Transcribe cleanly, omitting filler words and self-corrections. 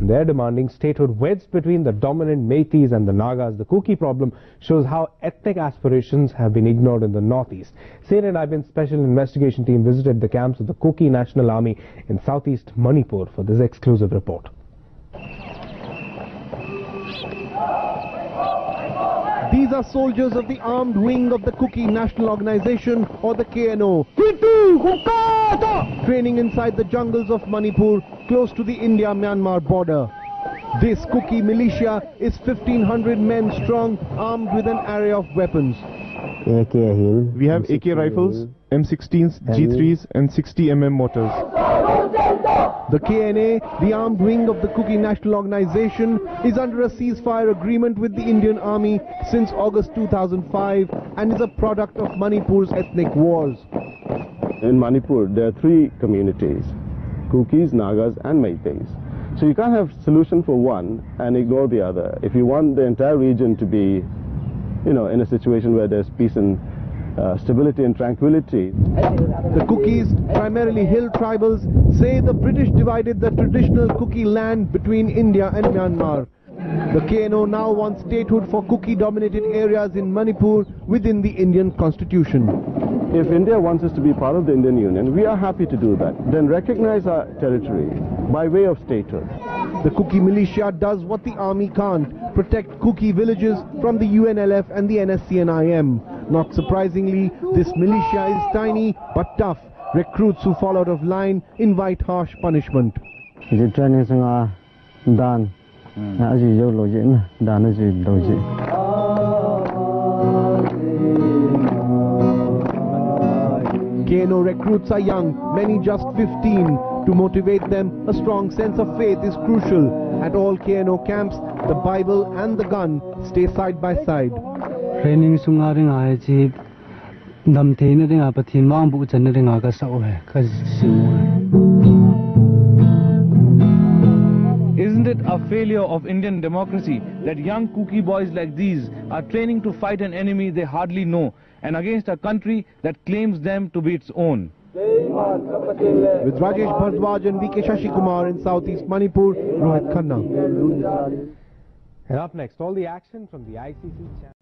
and they're demanding statehood wedged between the dominant Meiteis and the Nagas. The Kuki problem shows how ethnic aspirations have been ignored in the northeast. CNN-IBN's special investigation team visited the camps of the Kuki National Army in southeast Manipur for this exclusive report. These are soldiers of the armed wing of the Kuki National Organization, or the KNO, training inside the jungles of Manipur, close to the India-Myanmar border. This Kuki militia is 1,500 men strong, armed with an array of weapons. We have AK rifles, M16s, G3s and 60mm mortars. The KNA, the armed wing of the Kuki National Organization, is under a ceasefire agreement with the Indian Army since August 2005 and is a product of Manipur's ethnic wars. In Manipur, there are three communities: Kukis, Nagas and Meiteis. So you can't have solution for one and ignore the other. If you want the entire region to be, in a situation where there's peace and stability and tranquility. The Kukis, primarily hill tribals, say the British divided the traditional Kuki land between India and Myanmar. The KNO now wants statehood for Kuki-dominated areas in Manipur within the Indian constitution. If India wants us to be part of the Indian Union, we are happy to do that. Then recognize our territory by way of statehood. The Kuki militia does what the army can't: protect Kuki villages from the UNLF and the NSCN-IM. Not surprisingly, this militia is tiny but tough. Recruits who fall out of line invite harsh punishment. KNO recruits are young, many just 15. To motivate them, a strong sense of faith is crucial. At all KNO camps, the Bible and the gun stay side by side. Training sungaring aji namthena ringa pathin mangbu channa ringa ka sau hai Isn't it a failure of Indian democracy that young Kuki boys like these are training to fight an enemy they hardly know and against a country that claims them to be its own? With Rajesh Bhardwaj and VK Shashikumar in southeast Manipur, Rohit Khanna. And up next, all the action from the ICC channel.